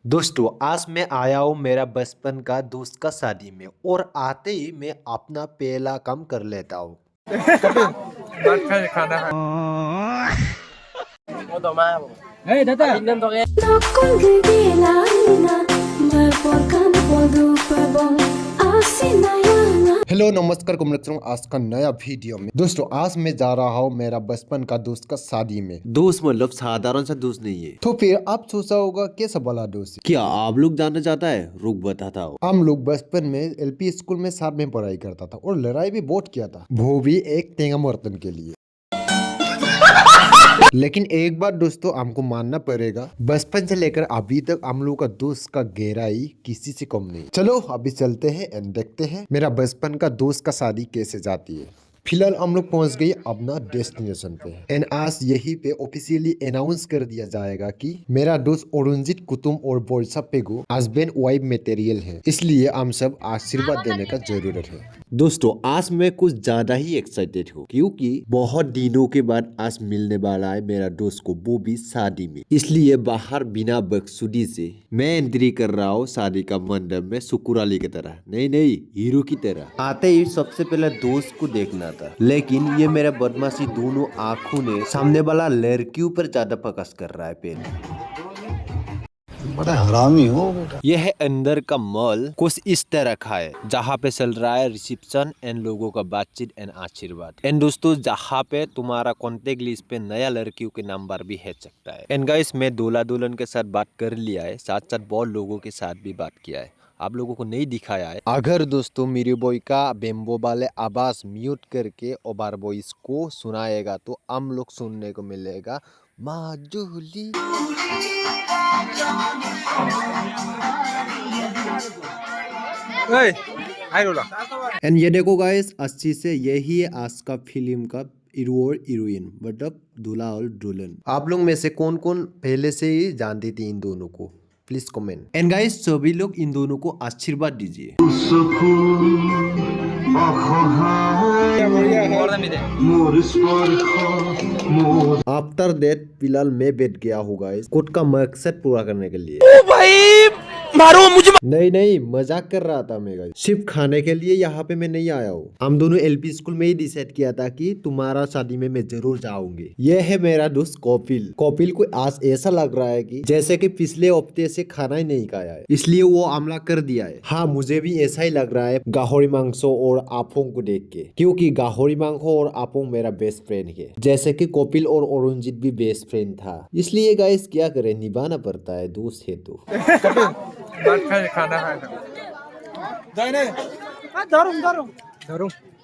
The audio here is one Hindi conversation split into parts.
दोस्तों आज मैं आया हूँ मेरा बचपन का दोस्त का शादी में और आते ही मैं अपना पहला काम कर लेता हूँ। हेलो नमस्कार कुमरत्संग आज का नया वीडियो में दोस्तों आज मैं जा रहा हूँ मेरा बचपन का दोस्त का शादी में। दोस्त मतलब साधारण सा दोस्त नहीं है। तो फिर आप सोचा होगा कैसा भला दोस्त क्या आप लोग जानना चाहता है? रुक बताता हूँ। हम लोग बचपन में एलपी स्कूल में साथ में पढ़ाई करता था और लड़ाई भी बहुत किया था, वो भी एक तेंगा बर्तन के लिए। लेकिन एक बात दोस्तों हमको मानना पड़ेगा, बचपन से लेकर अभी तक हम लोग का दोस्त का गहराई किसी से कम नहीं। चलो अभी चलते हैं एंड देखते हैं मेरा बचपन का दोस्त का शादी कैसे जाती है। फिलहाल हम लोग पहुंच गए अपना डेस्टिनेशन पे एंड आज यही पे ऑफिशियली अनाउंस कर दिया जाएगा कि मेरा दोस्त अरुणजीत कुतुम और Borsa Pegu husband wife material है, इसलिए हम सब आशीर्वाद देने का जरूरत है। दोस्तों आज मैं कुछ ज्यादा ही एक्साइटेड हूँ क्योंकि बहुत दिनों के बाद आज मिलने वाला है मेरा दोस्त को, वो भी शादी में। इसलिए बाहर बिना बकसुदी से मैं एंट्री कर रहा हूँ शादी का मंडप में, सुकुर अली की तरह नहीं हीरो की तरह। आते ही सबसे पहले दोस्त को देखना था, लेकिन ये मेरा बदमाशी दोनों आंखों ने सामने वाला लड़कियों पर ज्यादा फोकस कर रहा है पहले। बड़ा हरामी हो बेटा। यह है अंदर का मॉल कुछ इस तरह का है, जहाँ पे चल रहा है रिसेप्शन एंड लोगों का बातचीत एंड आशीर्वाद। एंड दोस्तों जहाँ पे तुम्हारा कॉन्टेक्ट लिस्ट पे नया लड़कियों के नंबर भी है सकता है। एंड गाइस मैं दूल्हा दुल्हन के साथ बात कर लिया है, साथ साथ बहुत लोगों के साथ भी बात किया है, आप लोगों को नहीं दिखाया है। अगर दोस्तों मेरे बॉय का बेम्बो वाले आवाज म्यूट करके ओवर वॉइस को सुनाएगा तो हम लोग सुनने को मिलेगा माजूली। एंड ये देखो गाइस अच्छी से यही है आज का फिल्म का हीरो और हीरोइन, मतलब दूल्हा और दुल्हन। आप लोग में से कौन कौन पहले से ही जानती थी इन दोनों को? Please comment. एंड गाइस सभी लोग इन दोनों को आशीर्वाद दीजिए। आफ्टर दैट फिलहाल मैं बैठ गया हूँ गाइस कोर्ट का मकसद पूरा करने के लिए। ओ भाई मारो मुझे। नहीं मजाक कर रहा था मैं गाइस, सिर्फ खाने के लिए यहाँ पे मैं नहीं आया हूँ। हम दोनों एलपी स्कूल में ही डिसाइड किया था कि तुम्हारा शादी में मैं जरूर जाऊंगी। यह है मेरा दोस्त कपिल को आज ऐसा लग रहा है कि जैसे कि पिछले हफ्ते से खाना ही नहीं खाया है, इसलिए वो हमला कर दिया है। हाँ मुझे भी ऐसा ही लग रहा है गाहरी मांसो और आपोंग को देख के, क्योंकि गाहरी मांसो और आपोंग मेरा बेस्ट फ्रेंड है, जैसे कि कपिल और अरुणजीत भी बेस्ट फ्रेंड था। इसलिए गाइस क्या करे, निभाना पड़ता है, दोस्त है तो।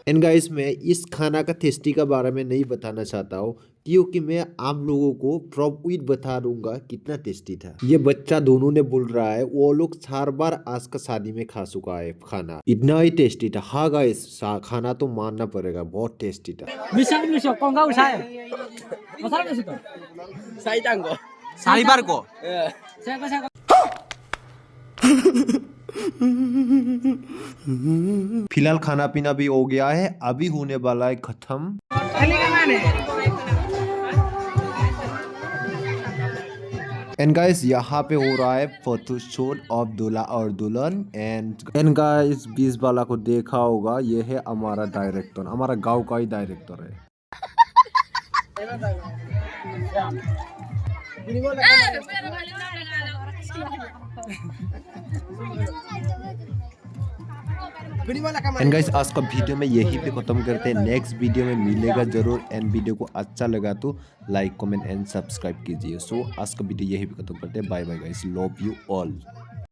एंड गाइस मैं इस खाना का टेस्टी के बारे में नहीं बताना चाहता हूँ, क्योंकि मैं आप लोगों को प्रॉप विद बता दूंगा कितना टेस्टी था। ये बच्चा दोनों ने बोल रहा है वो लोग 4 बार आज का शादी में खा चुका है खाना, इतना ही टेस्टी था। हाँ गाइस खाना तो मानना पड़ेगा, बहुत टेस्टी था। फिलहाल खाना पीना भी हो गया है, अभी होने वाला है खत्म। एंड गाइस यहाँ पे हो रहा है फोटोशूट ऑफ दूल्हा और दुल्हन। एंड गाइस 20 वाला को देखा होगा, ये है हमारा डायरेक्टर, हमारा गांव का ही डायरेक्टर है। एंड गाइस आज का वीडियो में यही पे खत्म करते हैं, नेक्स्ट वीडियो में मिलेगा जरूर। एंड वीडियो को अच्छा लगा तो लाइक कमेंट एंड सब्सक्राइब कीजिए। सो आज का वीडियो यही पे खत्म करते हैं, bye bye guys, love you all.